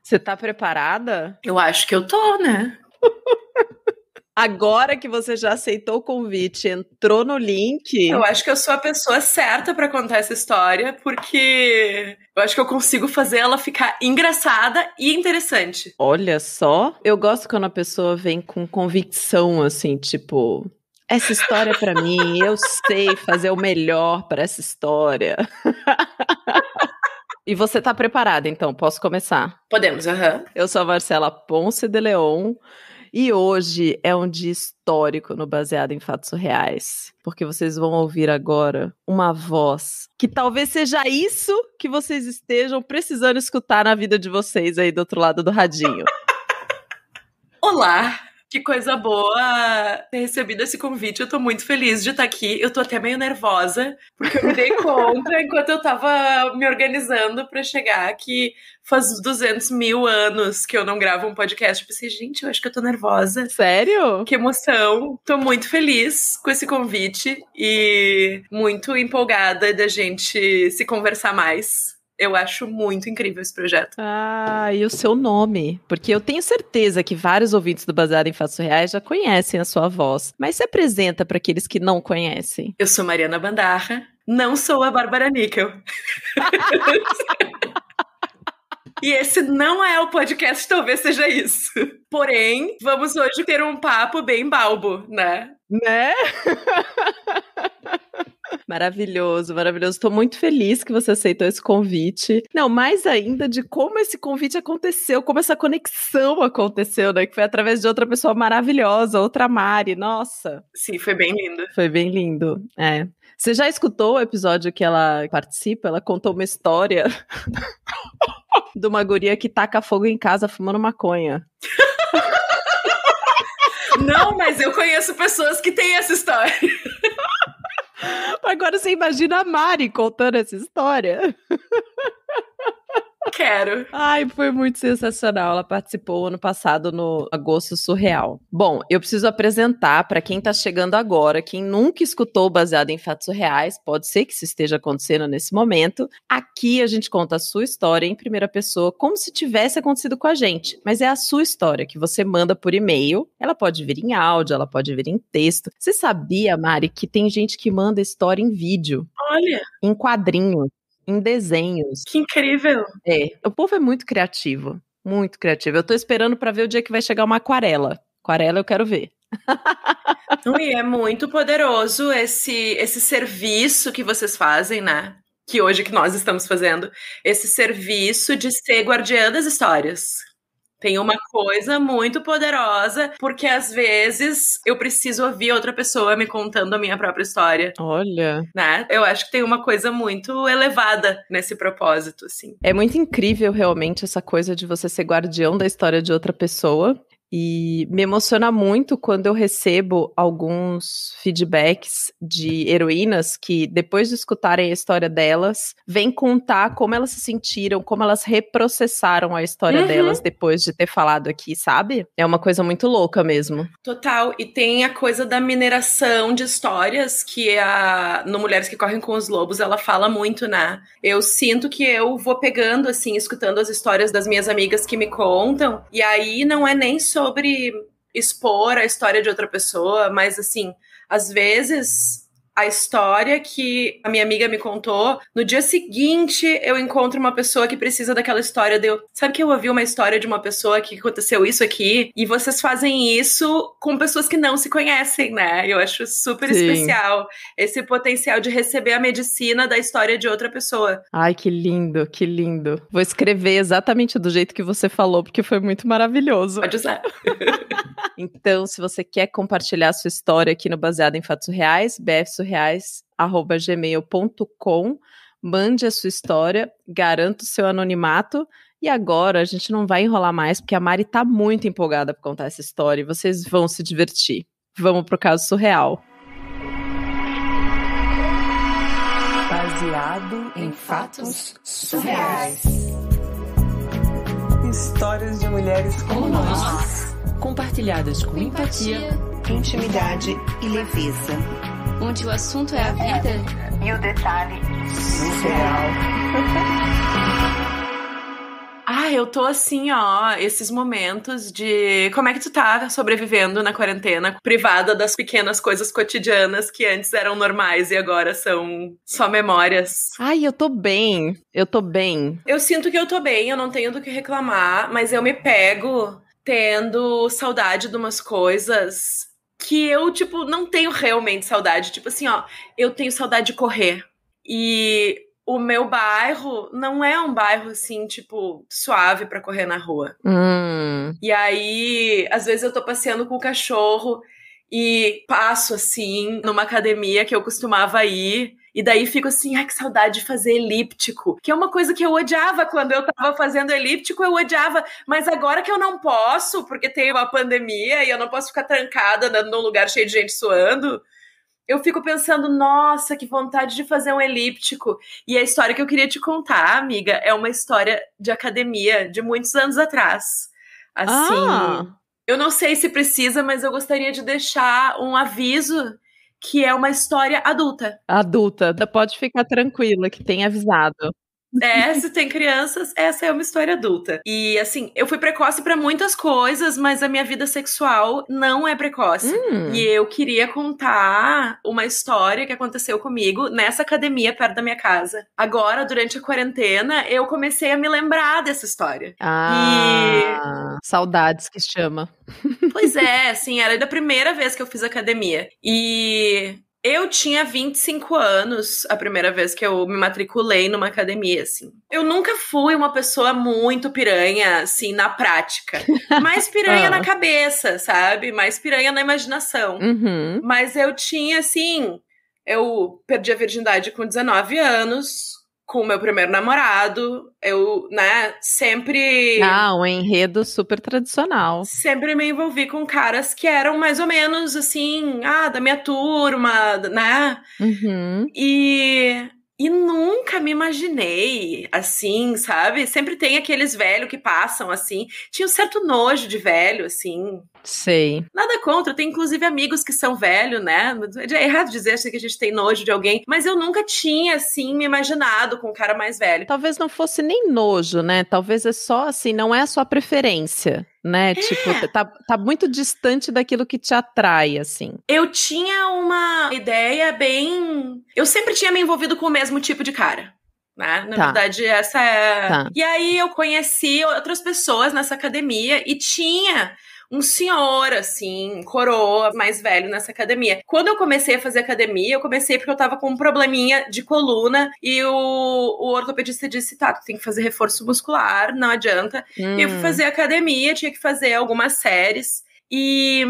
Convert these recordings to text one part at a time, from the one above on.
Você tá preparada? Eu acho que eu tô, né? Agora que você já aceitou o convite, entrou no link... Eu acho que eu sou a pessoa certa pra contar essa história, porque eu acho que eu consigo fazer ela ficar engraçada e interessante. Olha só, eu gosto quando a pessoa vem com convicção, assim, tipo... Essa história é pra mim, eu sei fazer o melhor pra essa história. E você tá preparada, então? Posso começar? Podemos, aham. Eu sou a Marcela Ponce de Leon e hoje é um dia histórico no Baseado em Fatos Reais, porque vocês vão ouvir agora uma voz que talvez seja isso que vocês estejam precisando escutar na vida de vocês aí do outro lado do radinho. Olá! Que coisa boa ter recebido esse convite. Eu tô muito feliz de estar aqui. Eu tô até meio nervosa, porque eu me dei conta enquanto eu tava me organizando pra chegar que faz 200 mil anos que eu não gravo um podcast. Eu pensei, gente, eu acho que eu tô nervosa. Sério? Que emoção. Tô muito feliz com esse convite e muito empolgada da gente se conversar mais. Eu acho muito incrível esse projeto. Ah, e o seu nome? Porque eu tenho certeza que vários ouvintes do Baseado em Fatos Reais já conhecem a sua voz. Mas se apresenta para aqueles que não conhecem. Eu sou Mariana Bandarra, não sou a Bárbara Níquel. E esse não é o podcast, talvez seja isso. Porém, vamos hoje ter um papo bem balbo, né? Né? Maravilhoso, maravilhoso. Tô muito feliz que você aceitou esse convite. Não, mais ainda de como esse convite aconteceu, como essa conexão aconteceu, né? Que foi através de outra pessoa maravilhosa, outra Mari, nossa. Sim, foi bem lindo. Foi bem lindo, é. Você já escutou o episódio que ela participa? Ela contou uma história de uma guria que taca fogo em casa fumando maconha. Não, mas eu conheço pessoas que têm essa história. Agora você imagina a Mari contando essa história. Quero. Ai, foi muito sensacional. Ela participou ano passado no Agosto Surreal. Bom, eu preciso apresentar para quem tá chegando agora, quem nunca escutou o Baseado em Fatos Reais, pode ser que isso esteja acontecendo nesse momento. Aqui a gente conta a sua história em primeira pessoa, como se tivesse acontecido com a gente. Mas é a sua história que você manda por e-mail. Ela pode vir em áudio, ela pode vir em texto. Você sabia, Mari, que tem gente que manda história em vídeo? Olha! Em quadrinhos. Em desenhos. Que incrível! É, o povo é muito criativo. Muito criativo. Eu tô esperando pra ver o dia que vai chegar uma aquarela. Aquarela eu quero ver. E é muito poderoso esse serviço que vocês fazem, né? Que hoje que nós estamos fazendo. Esse serviço de ser guardiã das histórias. Tem uma coisa muito poderosa, porque às vezes eu preciso ouvir outra pessoa me contando a minha própria história. Olha. Né? Eu acho que tem uma coisa muito elevada nesse propósito, assim. É muito incrível, realmente, essa coisa de você ser guardião da história de outra pessoa. E me emociona muito quando eu recebo alguns feedbacks de heroínas que, depois de escutarem a história delas, vêm contar como elas se sentiram, como elas reprocessaram a história delas depois de ter falado aqui, sabe? É uma coisa muito louca mesmo. Total. E tem a coisa da mineração de histórias que no Mulheres que Correm com os Lobos ela fala muito, né? Eu sinto que eu vou pegando, assim, escutando as histórias das minhas amigas que me contam, e aí não é nem sobre expor a história de outra pessoa, mas assim, às vezes a história que a minha amiga me contou, no dia seguinte eu encontro uma pessoa que precisa daquela história. Sabe que eu ouvi uma história de uma pessoa que aconteceu isso aqui? E vocês fazem isso com pessoas que não se conhecem, né? Eu acho super especial esse potencial de receber a medicina da história de outra pessoa. Ai, que lindo, que lindo. Vou escrever exatamente do jeito que você falou, porque foi muito maravilhoso. Pode usar. Então, se você quer compartilhar a sua história aqui no Baseado em Fatos Reais, bfsurreais@gmail.com, mande a sua história, garanta o seu anonimato. E agora a gente não vai enrolar mais, porque a Mari tá muito empolgada pra contar essa história e vocês vão se divertir. Vamos pro caso surreal. Baseado em fatos surreais. Histórias de mulheres como nós. Compartilhadas com empatia, intimidade e leveza. Onde o assunto é a vida e o detalhe surreal. Eu tô assim, esses momentos de como é que tu tá sobrevivendo na quarentena, privada das pequenas coisas cotidianas que antes eram normais e agora são só memórias. Eu tô bem. Eu sinto que eu tô bem, eu não tenho do que reclamar, mas eu me pego tendo saudade de umas coisas que eu, não tenho realmente saudade. Tipo assim, eu tenho saudade de correr. E o meu bairro não é um bairro, assim, suave pra correr na rua. E aí, às vezes eu tô passeando com o cachorro e passo, assim, numa academia que eu costumava ir. E daí fico assim, que saudade de fazer elíptico. Que é uma coisa que eu odiava quando eu tava fazendo elíptico, eu odiava. Mas agora que eu não posso, porque tem uma pandemia e eu não posso ficar trancada num lugar cheio de gente suando, eu fico pensando, nossa, que vontade de fazer um elíptico. E a história que eu queria te contar, amiga, é uma história de academia de muitos anos atrás. Assim, eu não sei se precisa, mas eu gostaria de deixar um aviso que é uma história adulta. Adulta, pode ficar tranquila que tem avisado. Se tem crianças, essa é uma história adulta. E assim, eu fui precoce pra muitas coisas, mas a minha vida sexual não é precoce. E eu queria contar uma história que aconteceu comigo nessa academia perto da minha casa. Agora, durante a quarentena, eu comecei a me lembrar dessa história. Saudades que chama. Pois é, assim, era da primeira vez que eu fiz academia. E eu tinha 25 anos a primeira vez que eu me matriculei numa academia, assim. Eu nunca fui uma pessoa muito piranha, assim, na prática. Mais piranha na cabeça, sabe? Mais piranha na imaginação. Mas eu tinha, assim... Eu perdi a virgindade com 19 anos... com o meu primeiro namorado, eu, sempre... um enredo super tradicional. Sempre me envolvi com caras que eram mais ou menos, assim, da minha turma, né? E nunca me imaginei, assim, sabe? Sempre tem aqueles velhos que passam, assim. Tinha um certo nojo de velho, assim. Sei. Nada contra, tem inclusive amigos que são velhos, né? É errado dizer assim, que a gente tem nojo de alguém, mas eu nunca tinha, assim, me imaginado com um cara mais velho. Talvez não fosse nem nojo, né? Talvez é só, assim, não é a sua preferência, né? Tipo, tá muito distante daquilo que te atrai, assim. Eu tinha uma ideia bem... Eu sempre tinha me envolvido com o mesmo tipo de cara. Né? Na verdade, essa é... E aí eu conheci outras pessoas nessa academia e tinha um senhor, assim, coroa, mais velho nessa academia. Quando eu comecei a fazer academia, eu comecei porque eu tava com um probleminha de coluna e o ortopedista disse, tu tem que fazer reforço muscular, não adianta. E eu fui fazer academia, tinha que fazer algumas séries e...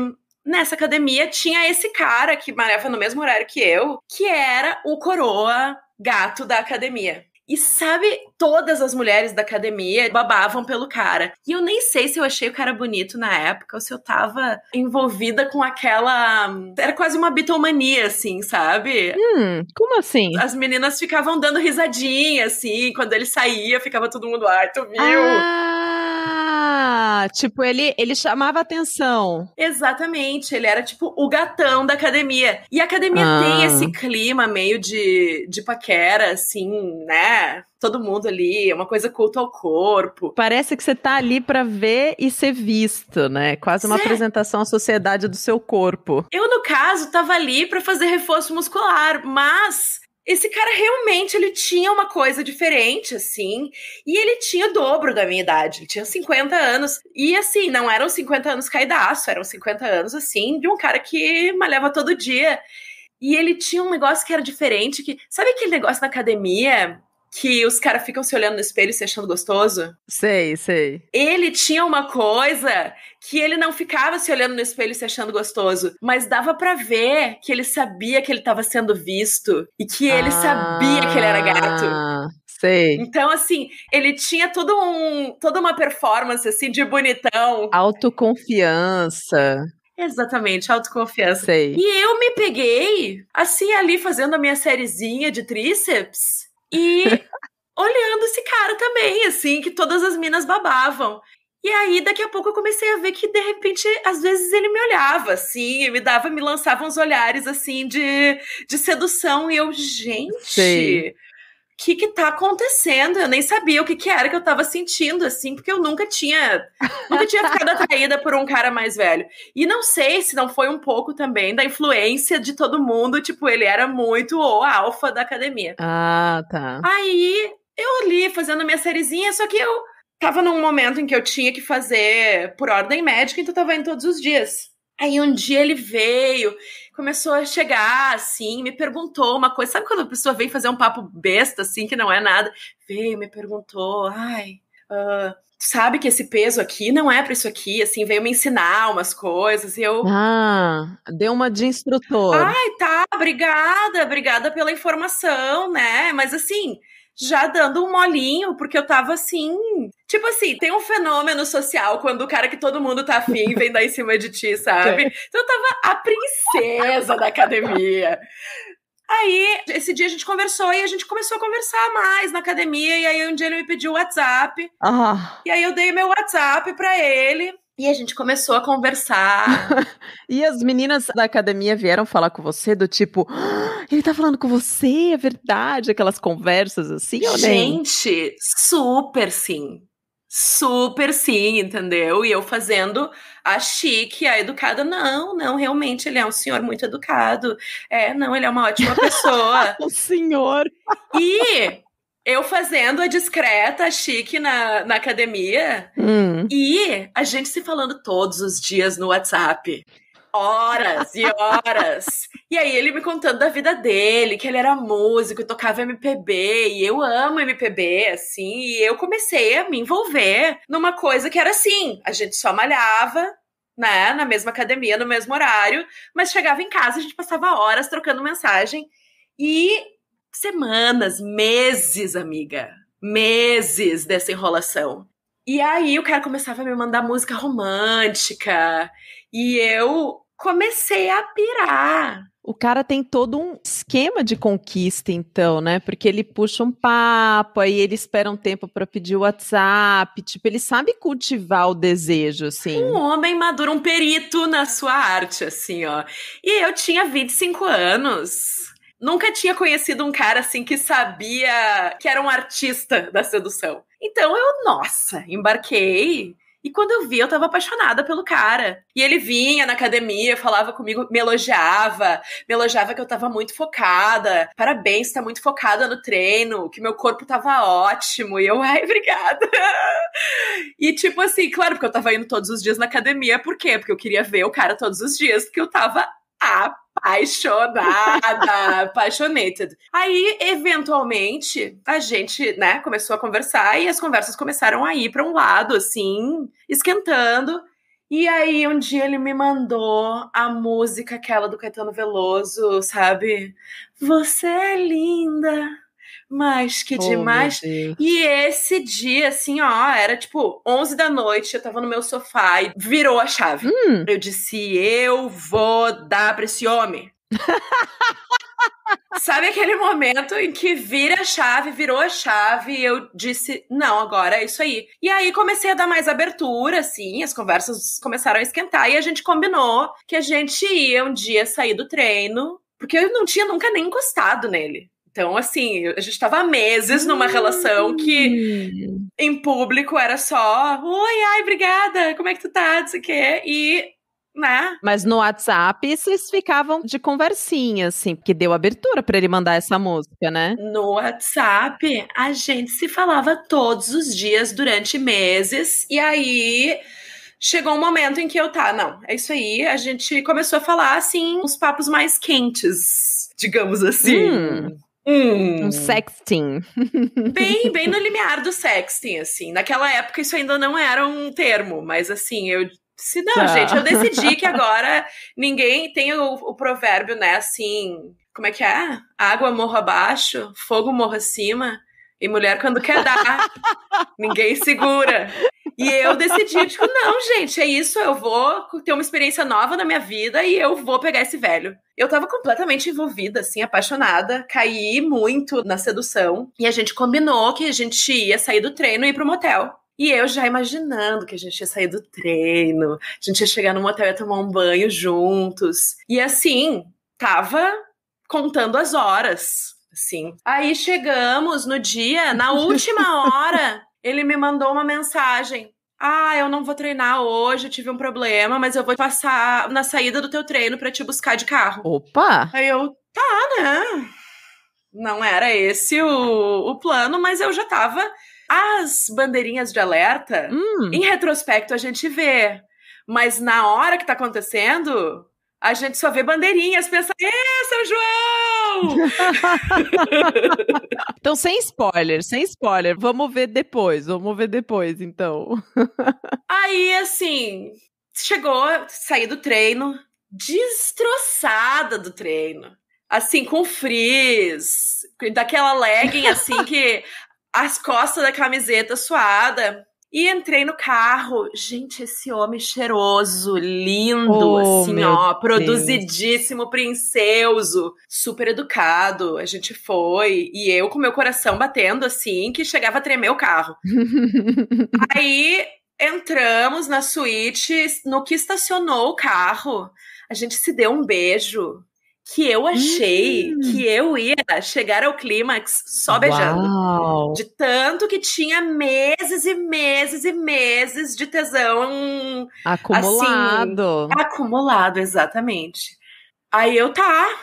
Nessa academia tinha esse cara que malhava no mesmo horário que eu, que era o coroa gato da academia. E sabe, todas as mulheres da academia babavam pelo cara. E eu nem sei se eu achei o cara bonito na época ou se eu tava envolvida com aquela... Era quase uma bitomania, assim, sabe? Como assim? As meninas ficavam dando risadinha, assim, quando ele saía, ficava todo mundo, tu viu? Tipo, ele chamava atenção. Exatamente, ele era tipo o gatão da academia. E a academia tem esse clima meio de paquera, assim, né? Todo mundo ali, é uma coisa culto ao corpo. Parece que você tá ali pra ver e ser visto, né? Quase uma apresentação à sociedade do seu corpo. Eu, no caso, tava ali pra fazer reforço muscular, mas... Esse cara realmente, ele tinha uma coisa diferente, assim, e ele tinha o dobro da minha idade, ele tinha 50 anos, e assim, não eram 50 anos caidaço, eram 50 anos, assim, de um cara que malhava todo dia, e ele tinha um negócio que era diferente, que, sabe aquele negócio na academia, que os caras ficam se olhando no espelho e se achando gostoso? Sei. Ele tinha uma coisa que ele não ficava se olhando no espelho e se achando gostoso, mas dava pra ver que ele sabia que ele tava sendo visto e que ele sabia que ele era gato. Sei. Então, assim, ele tinha toda uma performance, assim, de bonitão. Autoconfiança. Exatamente, autoconfiança. Sei. E eu me peguei, assim, ali fazendo a minha sériezinha de tríceps e olhando esse cara também, assim, que todas as minas babavam. E aí, daqui a pouco, eu comecei a ver que, de repente, às vezes ele me olhava, assim, me lançava uns olhares, assim, de sedução. E eu, gente... Sei. que tá acontecendo? Eu nem sabia o que era que eu tava sentindo, assim, porque eu nunca tinha ficado atraída por um cara mais velho. E não sei se não foi um pouco também da influência de todo mundo, tipo, ele era muito o alfa da academia. Ah, tá. Aí, eu ali, fazendo a minha sériezinha, só que eu tava num momento em que eu tinha que fazer por ordem médica, então eu tava indo todos os dias. Aí um dia ele veio, começou a chegar, assim, me perguntou uma coisa. Sabe quando a pessoa vem fazer um papo besta, assim, que não é nada? Veio, me perguntou, sabe que esse peso aqui não é pra isso aqui, assim, veio me ensinar umas coisas, e eu... deu uma de instrutor. Ai, tá, obrigada pela informação, né? Mas assim, já dando um molinho, porque eu tava assim... Tipo assim, tem um fenômeno social quando o cara que todo mundo tá afim vem dar em cima de ti, sabe? Então eu tava a princesa da academia. Aí, esse dia a gente conversou e a gente começou a conversar mais na academia. E aí um dia ele me pediu o WhatsApp. E aí eu dei meu WhatsApp pra ele. E a gente começou a conversar. E as meninas da academia vieram falar com você do tipo, ele tá falando com você, é verdade? Aquelas conversas assim, ou nem? Gente, super sim, entendeu? E eu fazendo a chique, a educada, não, realmente ele é um senhor muito educado. Não, ele é uma ótima pessoa. O senhor. E... eu fazendo a discreta, a chique na academia. E a gente se falando todos os dias no WhatsApp. Horas e horas. E aí ele me contando da vida dele, que ele era músico, tocava MPB. E eu amo MPB, assim. E eu comecei a me envolver numa coisa que era assim. A gente só malhava, né, na mesma academia, no mesmo horário. Mas chegava em casa, a gente passava horas trocando mensagem. E... semanas, meses, amiga. Meses dessa enrolação. E aí o cara começava a me mandar música romântica. E eu comecei a pirar. O cara tem todo um esquema de conquista, então, né? Porque ele puxa um papo, aí ele espera um tempo pra pedir o WhatsApp. Tipo, ele sabe cultivar o desejo, assim. Um homem maduro, um perito na sua arte, assim, ó. E eu tinha 25 anos. Nunca tinha conhecido um cara assim que sabia que era um artista da sedução. Então eu, embarquei. E quando eu vi, eu tava apaixonada pelo cara. E ele vinha na academia, falava comigo, me elogiava que eu tava muito focada. Parabéns, tá muito focada no treino, que meu corpo tava ótimo. E eu, obrigada. E tipo assim, claro, porque eu tava indo todos os dias na academia. Por quê? Porque eu queria ver o cara todos os dias, porque eu tava apaixonated. Aí, eventualmente, a gente, né, começou a conversar e as conversas começaram a ir pra um lado, assim, esquentando. E aí, um dia ele me mandou a música aquela do Caetano Veloso, sabe? Você é linda, mas que demais. E esse dia, assim, era tipo 11 da noite, eu tava no meu sofá e virou a chave. Eu disse, eu vou dar pra esse homem. Sabe aquele momento em que virou a chave e eu disse, não, agora é isso aí. E aí comecei a dar mais abertura, assim, as conversas começaram a esquentar e a gente combinou que a gente ia um dia sair do treino, porque eu não tinha nunca nem encostado nele. Então, assim, a gente tava há meses numa relação que em público era só oi, obrigada, como é que tu tá, não sei o quê, e, né? Mas no WhatsApp vocês ficavam de conversinha, assim, porque deu abertura pra ele mandar essa música, né? No WhatsApp, a gente se falava todos os dias durante meses, e aí... chegou um momento em que é isso aí, a gente começou a falar, assim, uns papos mais quentes, digamos assim. Um sexting. Bem no limiar do sexting, assim. Naquela época isso ainda não era um termo, mas assim, eu disse, gente, eu decidi que agora ninguém tem o provérbio, né, assim, como é que é? Água morro abaixo, fogo morro acima, e mulher quando quer dar, ninguém segura. E eu decidi, tipo, não, gente, é isso, eu vou ter uma experiência nova na minha vida e eu vou pegar esse velho. Eu tava completamente envolvida, assim, apaixonada, caí muito na sedução, e a gente combinou que a gente ia sair do treino e ir pro motel. E eu já imaginando que a gente ia sair do treino, a gente ia chegar no motel e ia tomar um banho juntos. E assim, tava contando as horas. assim. Aí chegamos no dia, na última hora, ele me mandou uma mensagem. Eu não vou treinar hoje, eu tive um problema, mas eu vou passar na saída do teu treino pra te buscar de carro. Opa! Aí eu, tá, né? Não era esse o plano, mas eu já tava... As bandeirinhas de alerta, em retrospecto a gente vê, mas na hora que tá acontecendo, a gente só vê bandeirinhas, pensa, São João! Então, sem spoiler, vamos ver depois, então. Aí, assim, saí do treino, destroçada do treino, assim, com frizz, daquela legging, assim, que... as costas da camiseta suada. E entrei no carro. Gente, esse homem cheiroso, lindo, assim, produzidíssimo, princeuso, super educado. A gente foi. E eu com meu coração batendo, assim, que chegava a tremer o carro. Aí, entramos na suíte. No que estacionou o carro, a gente se deu um beijo. Que eu achei que eu ia chegar ao clímax só beijando. Uau. De tanto que tinha meses e meses e meses de tesão. Acumulado. Assim, acumulado, exatamente. Aí a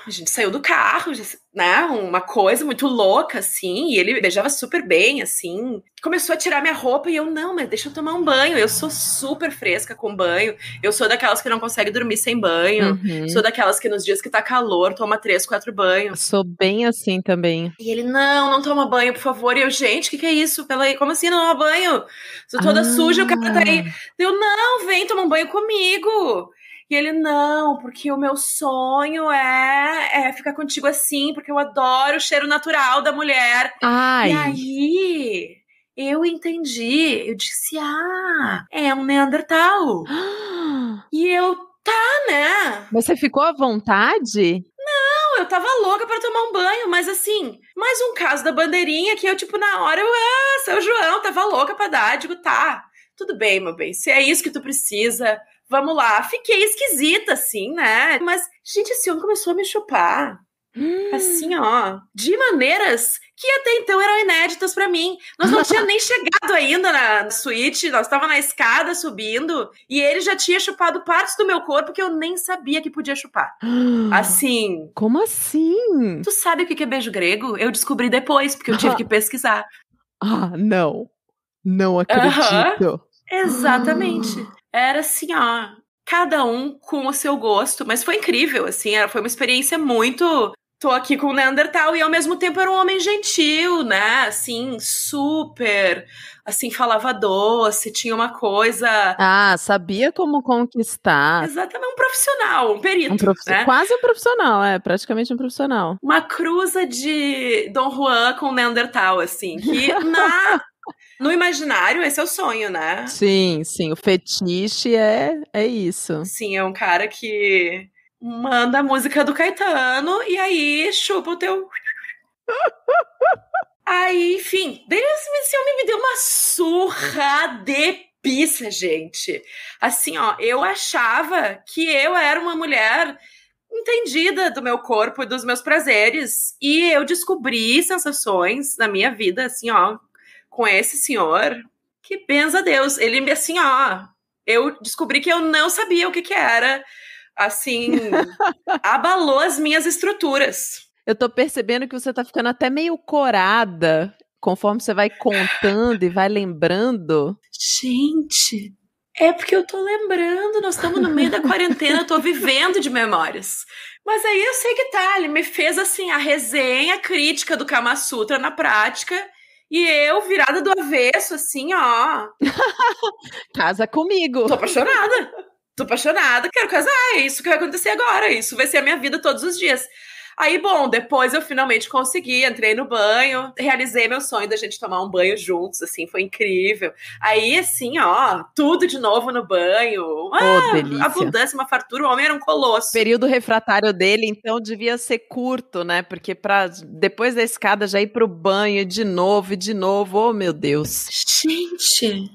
gente saiu do carro, né, uma coisa muito louca, assim, e ele beijava super bem, assim. Começou a tirar minha roupa e eu, não, mas deixa eu tomar um banho. Eu sou super fresca com banho. Eu sou daquelas que não consegue dormir sem banho. Sou daquelas que nos dias que tá calor, toma 3, 4 banhos. Sou bem assim também. E ele, não toma banho, por favor. E eu, gente, o que é isso? Peraí, como assim não toma banho? Sou toda suja, o cara tá aí. Eu, não, vem tomar um banho comigo. E ele, não, porque o meu sonho é ficar contigo assim, porque eu adoro o cheiro natural da mulher. Ai. E aí, eu entendi. Eu disse, é um Neandertal. E eu, tá, né? Mas você ficou à vontade? Não, eu tava louca pra tomar um banho, mas assim, mais um caso da bandeirinha que eu, tipo, na hora, São João, tava louca pra dar. Digo, tá, tudo bem, meu bem, se é isso que tu precisa... Vamos lá, fiquei esquisita, assim, né? Mas, gente, esse homem começou a me chupar. Assim, ó. De maneiras que até então eram inéditas pra mim. Nós não tínhamos nem chegado ainda na suíte. Nós estávamos na escada subindo. E ele já tinha chupado partes do meu corpo que eu nem sabia que podia chupar. Assim. Como assim? Tu sabe o que é beijo grego? Eu descobri depois, porque eu tive que pesquisar. Não. Não acredito. Exatamente. Era assim, ó, cada um com o seu gosto, mas foi incrível, assim, foi uma experiência muito... Tô aqui com o Neandertal e ao mesmo tempo era um homem gentil, né, assim, super, assim, falava doce, tinha uma coisa... sabia como conquistar. Exatamente, um profissional, um perito, né? Quase um profissional, praticamente um profissional. Uma cruza de Dom Juan com o Neandertal, assim, que no imaginário, esse é o sonho, né? Sim, o fetiche é isso. Sim, é um cara que manda a música do Caetano e aí chupa o teu... Aí, enfim, esse homem me deu uma surra de pizza, gente. Assim, ó, eu achava que eu era uma mulher entendida do meu corpo e dos meus prazeres. E eu descobri sensações na minha vida, assim, ó, com esse senhor, que benza a Deus. Ele, assim, ó, eu descobri que eu não sabia o que era, assim, abalou as minhas estruturas. Eu tô percebendo que você tá ficando até meio corada, conforme você vai contando e vai lembrando. Gente, é porque eu tô lembrando, nós estamos no meio da quarentena, eu tô vivendo de memórias. Mas aí eu sei que tá, ele me fez, assim, a resenha crítica do Kama Sutra na prática. E eu, virada do avesso, assim, ó. Casa comigo. Tô apaixonada, quero casar, é isso que vai acontecer agora, isso vai ser a minha vida todos os dias. Aí, bom, depois eu finalmente consegui, entrei no banho, realizei meu sonho da gente tomar um banho juntos, assim, foi incrível. Aí, assim, ó, tudo de novo no banho, delícia. Abundância, uma fartura, o homem era um colosso. O período refratário dele, então, devia ser curto, né? Porque depois da escada já ir pro banho de novo, oh meu Deus. Gente,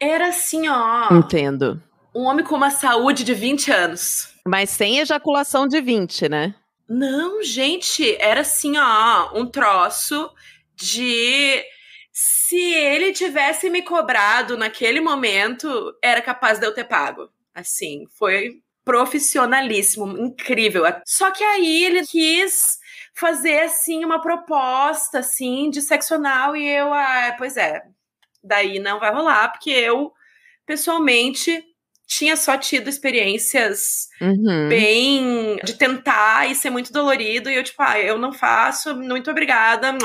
era assim, ó. Entendo. Um homem com uma saúde de 20 anos. Mas sem ejaculação de 20, né? Não, gente, era assim, ó, um troço de... Se ele tivesse me cobrado naquele momento, era capaz de eu ter pago. Assim, foi profissionalíssimo, incrível. Só que aí ele quis fazer, assim, uma proposta, assim, de sexo anal e eu, pois é, daí não vai rolar, porque eu, pessoalmente, tinha só tido experiências bem de tentar e ser muito dolorido, e eu, tipo, eu não faço, muito obrigada.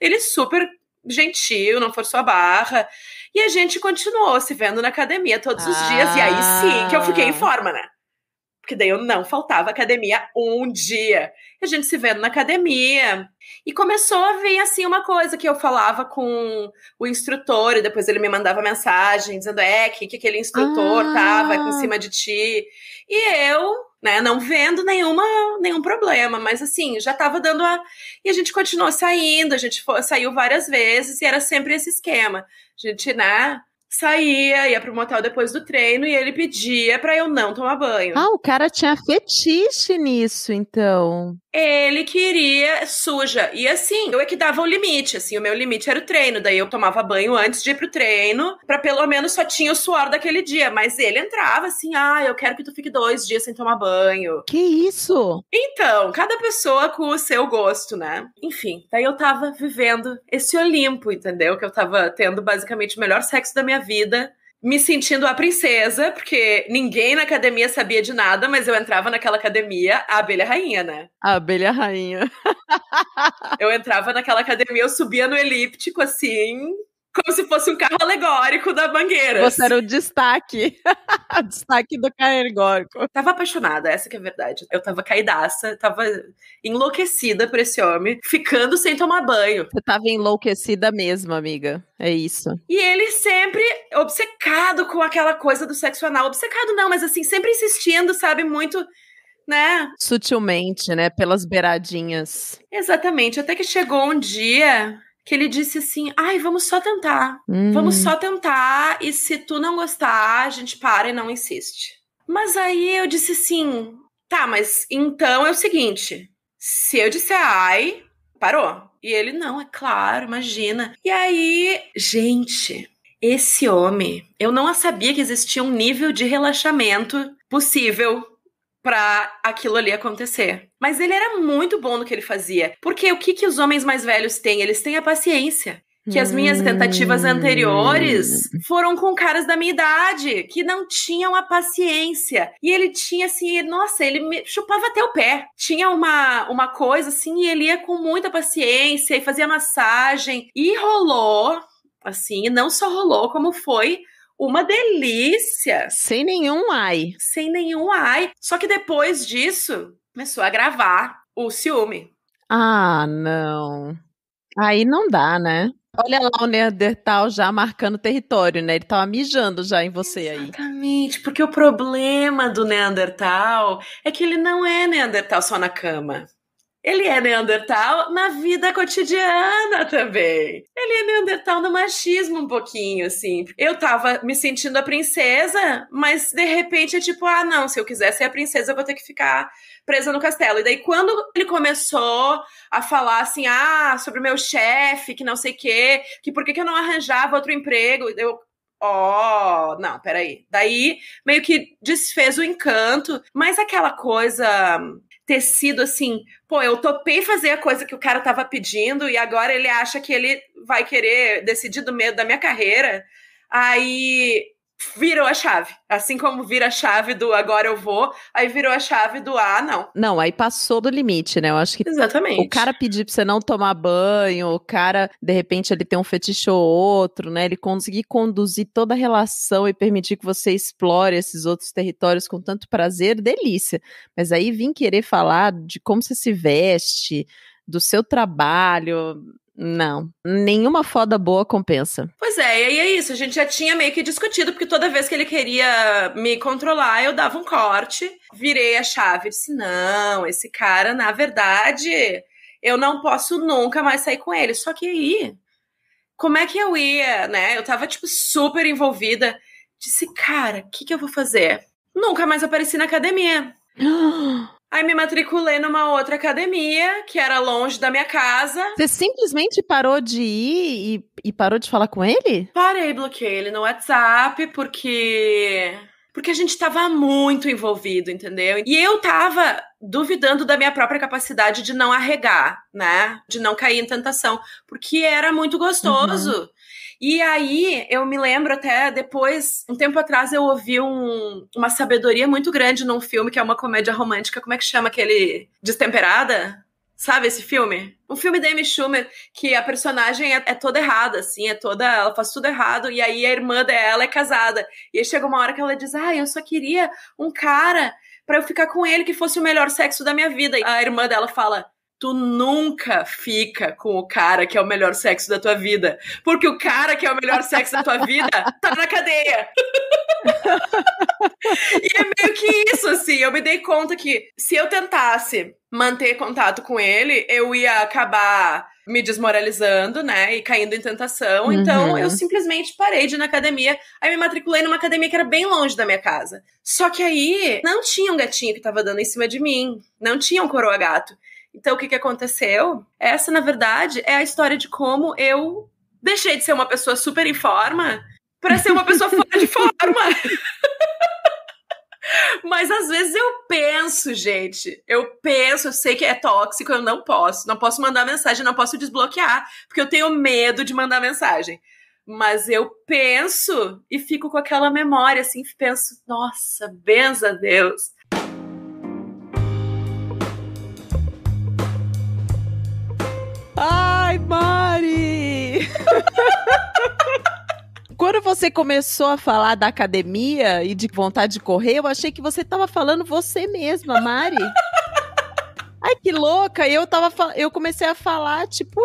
Ele super gentil, não forçou a barra, e a gente continuou se vendo na academia todos os dias, e aí sim que eu fiquei em forma, né? Porque daí eu não faltava academia um dia. A gente se vendo na academia. E começou a vir, assim, uma coisa que eu falava com o instrutor, e depois ele me mandava mensagem, dizendo, que aquele instrutor vai em cima de ti. E eu, né, não vendo nenhum problema, mas assim, já tava dando E a gente continuou saindo, a gente saiu várias vezes, e era sempre esse esquema. A gente, né... saía, ia pro motel depois do treino e ele pedia pra eu não tomar banho. O cara tinha fetiche nisso, então. Ele queria suja. E assim, eu é que dava o limite, assim, o meu limite era o treino. Daí eu tomava banho antes de ir pro treino, pra pelo menos só tinha o suor daquele dia. Mas ele entrava assim, eu quero que tu fique 2 dias sem tomar banho. Que isso? Então, cada pessoa com o seu gosto, né? Enfim, daí eu tava vivendo esse Olimpo, entendeu? Que eu tava tendo basicamente o melhor sexo da minha vida, me sentindo a princesa, porque ninguém na academia sabia de nada, mas eu entrava naquela academia, a abelha rainha, né? A abelha rainha. Eu entrava naquela academia, eu subia no elíptico, assim, como se fosse um carro alegórico da Mangueiras. Você era o destaque. O destaque do carro alegórico. Tava apaixonada, essa que é a verdade. Eu tava caidaça, tava enlouquecida por esse homem, ficando sem tomar banho. Você tava enlouquecida mesmo, amiga. É isso. E ele sempre obcecado com aquela coisa do sexo anal. Obcecado não, mas assim, sempre insistindo, sabe, muito... né? Sutilmente, né? Pelas beiradinhas. Exatamente. Até que chegou um dia que ele disse assim, vamos só tentar. Vamos só tentar, e se tu não gostar, a gente para e não insiste. Mas aí eu disse assim, tá, mas então é o seguinte, se eu disser parou. E ele, não, é claro, imagina. E aí, gente, esse homem, eu não sabia que existia um nível de relaxamento possível pra aquilo ali acontecer. Mas ele era muito bom no que ele fazia. Porque o que os homens mais velhos têm? Eles têm a paciência. Que as minhas tentativas anteriores foram com caras da minha idade, que não tinham a paciência. E ele tinha, assim, nossa, ele me chupava até o pé. Tinha uma coisa, assim, e ele ia com muita paciência e fazia massagem. E rolou, assim, e não só rolou, como foi uma delícia. Sem nenhum ai. Sem nenhum ai. Só que depois disso, começou a gravar o ciúme. Não. Aí não dá, né? Olha lá o Neandertal já marcando território, né? Ele tava mijando já em você aí. Exatamente, porque o problema do Neandertal é que ele não é Neandertal só na cama. Ele é Neandertal na vida cotidiana também. Ele é Neandertal no machismo um pouquinho, assim. Eu tava me sentindo a princesa, mas de repente é tipo, não, se eu quiser ser a princesa eu vou ter que ficar presa no castelo. E daí quando ele começou a falar assim, sobre o meu chefe, que não sei o quê, que por que eu não arranjava outro emprego, eu... não, peraí. Daí meio que desfez o encanto, mas aquela coisa... ter sido assim, eu topei fazer a coisa que o cara tava pedindo e agora ele acha que ele vai querer decidir do meio da minha carreira, aí virou a chave. Assim como vira a chave do agora eu vou, aí virou a chave do não. Não, aí passou do limite, né? Eu acho que exatamente. O cara pedir pra você não tomar banho, o cara, de repente, ele tem um fetiche ou outro, né? Ele conseguir conduzir toda a relação e permitir que você explore esses outros territórios com tanto prazer, delícia. Mas aí vir querer falar de como você se veste, do seu trabalho... Não, nenhuma foda boa compensa. Pois é, e aí é isso, a gente já tinha meio que discutido, porque toda vez que ele queria me controlar, eu dava um corte, virei a chave e disse, não, esse cara, na verdade, eu não posso nunca mais sair com ele. Só que aí, como é que eu ia, né? Eu tava, tipo, super envolvida. Disse, cara, o que eu vou fazer? Nunca mais apareci na academia. Aí me matriculei numa outra academia, que era longe da minha casa. Você simplesmente parou de ir e parou de falar com ele? Parei, bloqueei ele no WhatsApp, porque a gente tava muito envolvido, entendeu? E eu tava duvidando da minha própria capacidade de não arregar, né? De não cair em tentação, porque era muito gostoso. E aí, eu me lembro até depois, um tempo atrás, eu ouvi uma sabedoria muito grande num filme, que é uma comédia romântica, como é que chama aquele? Destemperada? Sabe esse filme? Um filme da Amy Schumer, que a personagem é toda errada, assim, ela faz tudo errado, e aí a irmã dela é casada. E aí chega uma hora que ela diz, eu só queria um cara pra eu ficar com ele que fosse o melhor sexo da minha vida. E a irmã dela fala, tu nunca fica com o cara que é o melhor sexo da tua vida, porque o cara que é o melhor sexo da tua vida tá na cadeia. E é meio que isso, assim, eu me dei conta que se eu tentasse manter contato com ele, eu ia acabar me desmoralizando, né, e caindo em tentação. Então eu simplesmente parei de ir na academia. Aí me matriculei numa academia que era bem longe da minha casa. Só que aí não tinha um gatinho que tava dando em cima de mim, não tinha um coroa gato. Então, o que aconteceu? Essa, na verdade, é a história de como eu deixei de ser uma pessoa super em forma para ser uma pessoa fora de forma. Mas, às vezes, eu penso, gente. Eu sei que é tóxico, eu não posso mandar mensagem, não posso desbloquear, porque eu tenho medo de mandar mensagem. Mas eu penso e fico com aquela memória, assim, penso, nossa, benza a Deus. Ai, Mari! Quando você começou a falar da academia e de vontade de correr, eu achei que você tava falando você mesma, Mari. Ai, que louca! Eu comecei a falar, tipo,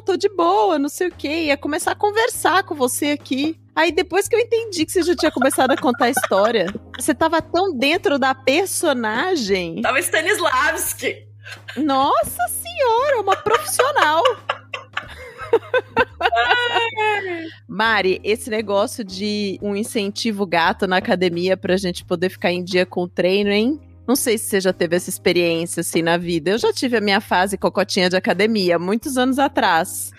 tô de boa, não sei o quê. Ia começar a conversar com você aqui. Aí depois que eu entendi que você já tinha começado a contar a história, você tava tão dentro da personagem. Tava Stanislavski. Nossa senhora, uma profissional. Mari, esse negócio de um incentivo gato na academia pra gente poder ficar em dia com o treino, hein? Não sei se você já teve essa experiência assim na vida. Eu já tive a minha fase cocotinha de academia, muitos anos atrás.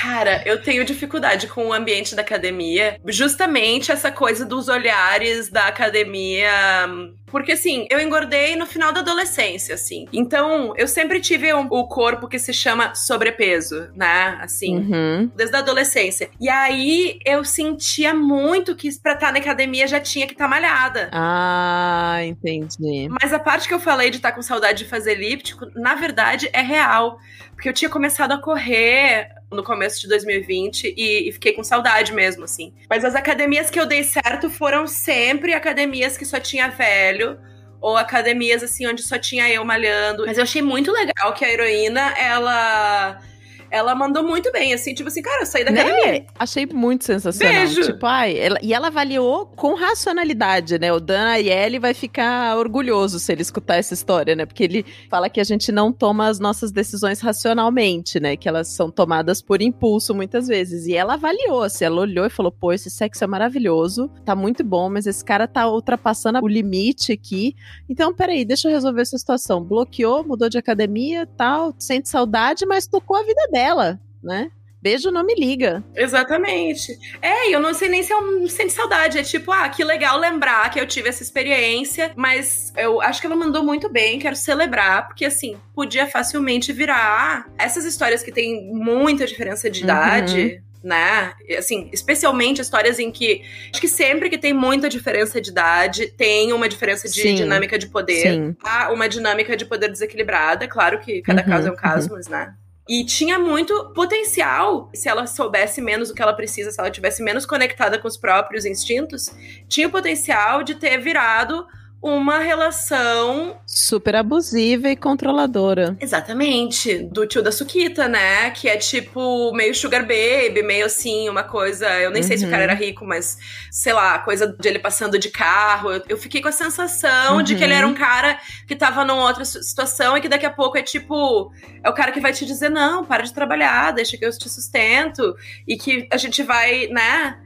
Cara, eu tenho dificuldade com o ambiente da academia. Justamente essa coisa dos olhares da academia. Porque, assim, eu engordei no final da adolescência, assim. Então, eu sempre tive o corpo que se chama sobrepeso, né? Assim, desde a adolescência. E aí, eu sentia muito que pra estar na academia já tinha que estar malhada. Ah, entendi. Mas a parte que eu falei de estar com saudade de fazer elíptico, na verdade, é real. Porque eu tinha começado a correr no começo de 2020 e fiquei com saudade mesmo, assim. Mas as academias que eu dei certo foram sempre academias que só tinha velho, ou academias, assim, onde só tinha eu malhando. Mas eu achei muito legal que a heroína, ela mandou muito bem, assim, tipo assim, cara, eu saí da academia. Né? Achei muito sensacional. Beijo! Tipo, ela avaliou com racionalidade, né? O Dan Ariely vai ficar orgulhoso se ele escutar essa história, né? Porque ele fala que a gente não toma as nossas decisões racionalmente, né? Que elas são tomadas por impulso muitas vezes. E ela avaliou, assim, ela olhou e falou, pô, esse sexo é maravilhoso, tá muito bom, mas esse cara tá ultrapassando o limite aqui. Então, peraí, deixa eu resolver essa situação. Bloqueou, mudou de academia, tal, sente saudade, mas tocou a vida dela, né? Beijo, não me liga. Exatamente. E eu não sei nem se eu sinto saudade. É tipo, que legal lembrar que eu tive essa experiência, mas eu acho que ela mandou muito bem, quero celebrar, porque assim, podia facilmente virar essas histórias que tem muita diferença de idade, né? Assim, especialmente histórias em que acho que sempre que tem muita diferença de idade, tem uma diferença de dinâmica de poder. Sim. Há uma dinâmica de poder desequilibrada, claro que cada caso é um caso, mas né? E tinha muito potencial, se ela soubesse menos o que ela precisa, se ela tivesse menos conectada com os próprios instintos, tinha o potencial de ter virado uma relação super abusiva e controladora. Exatamente, do tio da Suquita, né? Que é tipo meio sugar baby, meio assim, uma coisa. Eu nem sei se o cara era rico, mas sei lá, coisa de ele passando de carro. Eu fiquei com a sensação de que ele era um cara que tava numa outra situação e que daqui a pouco é tipo, é o cara que vai te dizer: não, para de trabalhar, deixa que eu te sustento, e que a gente vai, né?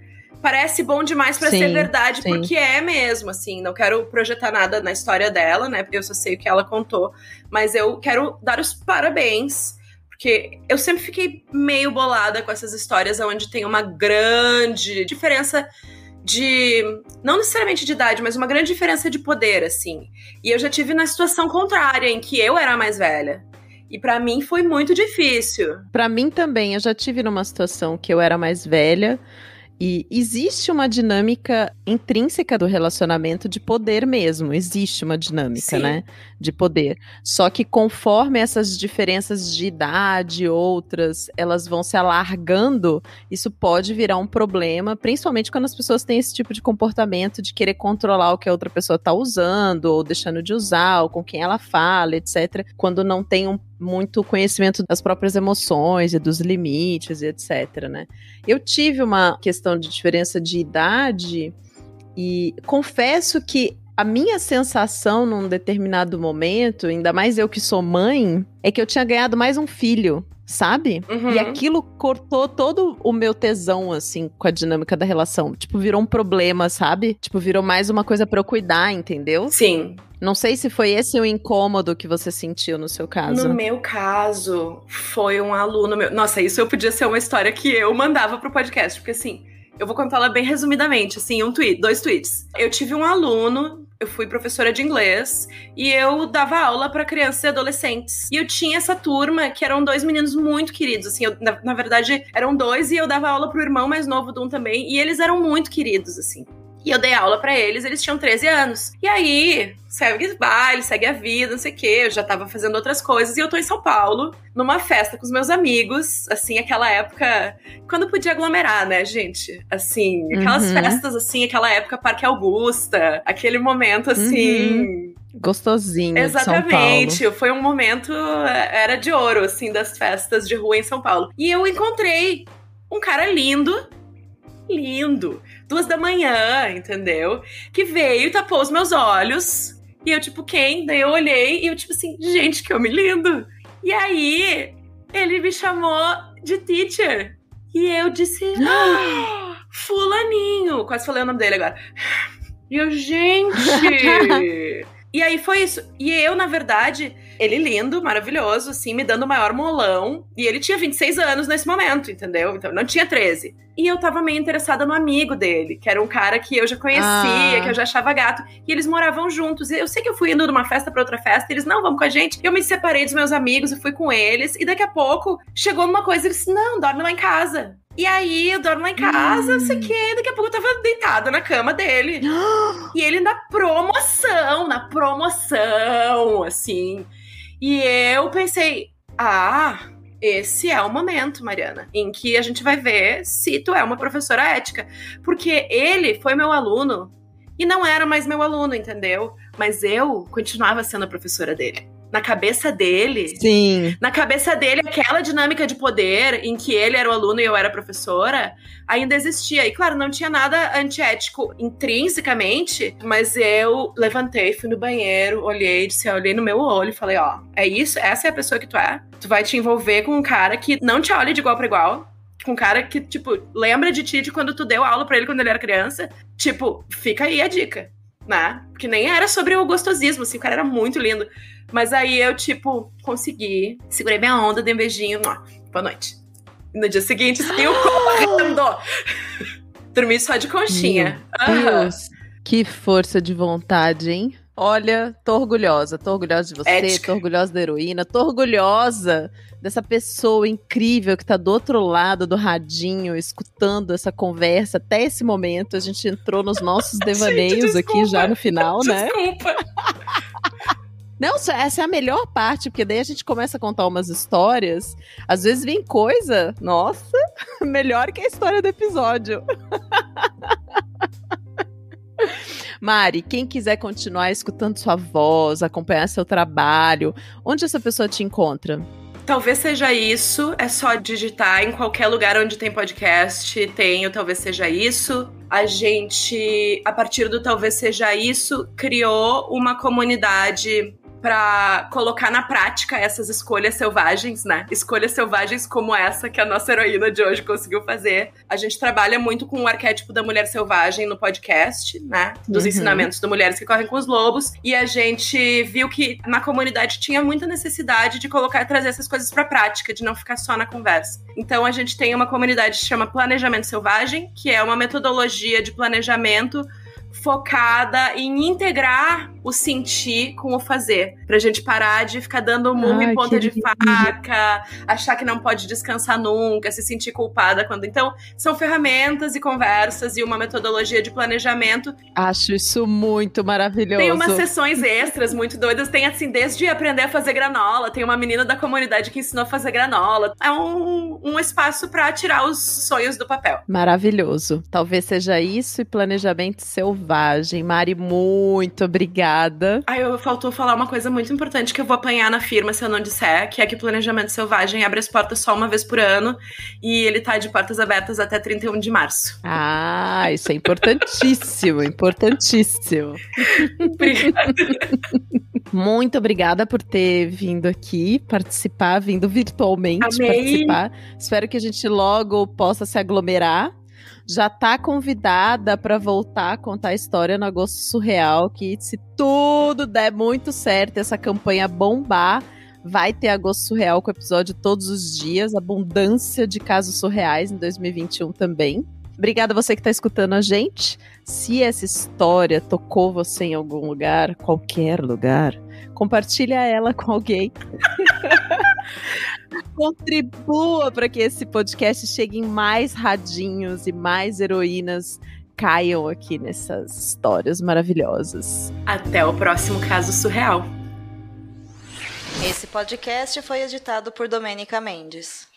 parece bom demais pra ser verdade, porque é mesmo, assim. Não quero projetar nada na história dela, né? Porque eu só sei o que ela contou. Mas eu quero dar os parabéns, porque eu sempre fiquei meio bolada com essas histórias onde tem uma grande diferença de... Não necessariamente de idade, mas uma grande diferença de poder, assim. E eu já tive na situação contrária, em que eu era a mais velha. E pra mim foi muito difícil. Pra mim também, eu já tive numa situação que eu era mais velha. E existe uma dinâmica intrínseca do relacionamento de poder mesmo. Existe uma dinâmica, né? De poder. Só que conforme essas diferenças de idade, outras, elas vão se alargando, isso pode virar um problema, principalmente quando as pessoas têm esse tipo de comportamento de querer controlar o que a outra pessoa tá usando, ou deixando de usar, ou com quem ela fala, etc. Quando não tem muito conhecimento das próprias emoções e dos limites e etc, né? Eu tive uma questão de diferença de idade e confesso que a minha sensação num determinado momento, ainda mais eu que sou mãe, é que eu tinha ganhado mais um filho, sabe? Uhum. E aquilo cortou todo o meu tesão, assim, com a dinâmica da relação. Tipo, virou um problema, sabe? Tipo, virou mais uma coisa pra eu cuidar, entendeu? Sim. Não sei se foi esse o incômodo que você sentiu no seu caso. No meu caso, foi um aluno meu. Nossa, isso podia ser uma história que eu mandava pro podcast, porque assim, eu vou contá-la bem resumidamente, assim, 2 tweets. Eu tive um aluno, eu fui professora de inglês, e eu dava aula pra crianças e adolescentes. E eu tinha essa turma, que eram 2 meninos muito queridos, assim, na verdade, eram 2, e eu dava aula pro irmão mais novo de um também, e eles eram muito queridos, assim. E eu dei aula pra eles tinham 13 anos. E aí, segue baile, segue a vida, não sei o quê. Eu já tava fazendo outras coisas. E eu tô em São Paulo, numa festa com os meus amigos. Assim, aquela época... Quando podia aglomerar, né, gente? Assim, aquelas festas, assim, aquela época Parque Augusta. Aquele momento, assim... Gostosinho. Exatamente. De São Paulo. Foi um momento... Era de ouro, assim, das festas de rua em São Paulo. E eu encontrei um cara lindo. 2 da manhã, entendeu? Que veio e tapou os meus olhos. E eu, tipo, quem? Daí eu olhei e eu, tipo assim, gente, que homem lindo. E aí, ele me chamou de teacher. E eu disse, fulaninho. Quase falei o nome dele agora. E eu, gente... E aí foi isso. E eu, na verdade, ele lindo, maravilhoso, assim, me dando o maior molão. E ele tinha 26 anos nesse momento, entendeu? Então, não tinha 13. E eu tava meio interessada no amigo dele, que era um cara que eu já conhecia, que eu já achava gato. E eles moravam juntos. E eu sei que eu fui indo de uma festa pra outra festa, e eles, não, vamos com a gente. Eu me separei dos meus amigos e fui com eles. E daqui a pouco, chegou uma coisa, eles, não, dorme lá em casa. E aí, eu dormo lá em casa, não sei o quê. Daqui a pouco eu tava deitada na cama dele. E ele na promoção, assim. E eu pensei, esse é o momento, Mariana, em que a gente vai ver se tu é uma professora ética. Porque ele foi meu aluno e não era mais meu aluno, entendeu? Mas eu continuava sendo a professora dele. Na cabeça dele... Sim. Na cabeça dele, aquela dinâmica de poder em que ele era o aluno e eu era a professora, ainda existia. E, claro, não tinha nada antiético intrinsecamente, mas eu levantei, fui no banheiro, olhei no meu olho e falei, é isso? Essa é a pessoa que tu é? Tu vai te envolver com um cara que não te olha de igual pra igual? Com um cara que, tipo, lembra de ti de quando tu deu aula pra ele quando ele era criança? Tipo, fica aí a dica, né? Porque nem era sobre o gostosismo, assim, o cara era muito lindo. Mas aí eu, tipo, consegui. Segurei minha onda, dei um beijinho. Boa noite. E no dia seguinte, saiu correndo. Dormi só de conchinha. Meu Deus, que força de vontade, hein? Olha, tô orgulhosa de você, Ética. Tô orgulhosa da heroína, tô orgulhosa dessa pessoa incrível que tá do outro lado do radinho, escutando essa conversa até esse momento. A gente entrou nos nossos devaneios gente, aqui já no final, né? Desculpa. Não, essa é a melhor parte, porque daí a gente começa a contar umas histórias, às vezes vem coisa, nossa, melhor que a história do episódio. Mari, quem quiser continuar escutando sua voz, acompanhar seu trabalho, onde essa pessoa te encontra? Talvez seja isso, é só digitar em qualquer lugar onde tem podcast, tem o Talvez Seja Isso. A gente, a partir do Talvez Seja Isso, criou uma comunidade pra colocar na prática essas escolhas selvagens, né? Escolhas selvagens como essa que a nossa heroína de hoje conseguiu fazer. A gente trabalha muito com o arquétipo da mulher selvagem no podcast, né? Dos ensinamentos de Mulheres que Correm com os Lobos. E a gente viu que na comunidade tinha muita necessidade de colocar e trazer essas coisas pra prática, de não ficar só na conversa. Então a gente tem uma comunidade que se chama Planejamento Selvagem, que é uma metodologia de planejamento focada em integrar o sentir com o fazer. Pra gente parar de ficar dando murro em ponta de faca, achar que não pode descansar nunca, se sentir culpada quando... Então, são ferramentas e conversas e uma metodologia de planejamento. Acho isso muito maravilhoso. Tem umas sessões extras muito doidas. Tem, assim, desde aprender a fazer granola. Tem uma menina da comunidade que ensinou a fazer granola. É um espaço pra tirar os sonhos do papel. Maravilhoso. Talvez seja isso e planejamento selvagem. Mari, muito obrigada. Faltou falar uma coisa muito importante que eu vou apanhar na firma se eu não disser, que é que o Planejamento Selvagem abre as portas só uma vez por ano e ele tá de portas abertas até 31 de março. Ah, isso é importantíssimo, importantíssimo. Obrigada. Muito obrigada por ter vindo aqui participar, vindo virtualmente participar. Espero que a gente logo possa se aglomerar. Já tá convidada para voltar a contar a história no Agosto Surreal, que se tudo der muito certo, essa campanha bombar, vai ter Agosto Surreal com episódio todos os dias, abundância de casos surreais em 2021 também. Obrigada a você que tá escutando a gente. Se essa história tocou você em algum lugar, qualquer lugar, compartilha ela com alguém. Contribua para que esse podcast chegue em mais radinhos e mais heroínas caiam aqui nessas histórias maravilhosas. Até o próximo Caso Surreal. Esse podcast foi editado por Domênica Mendes.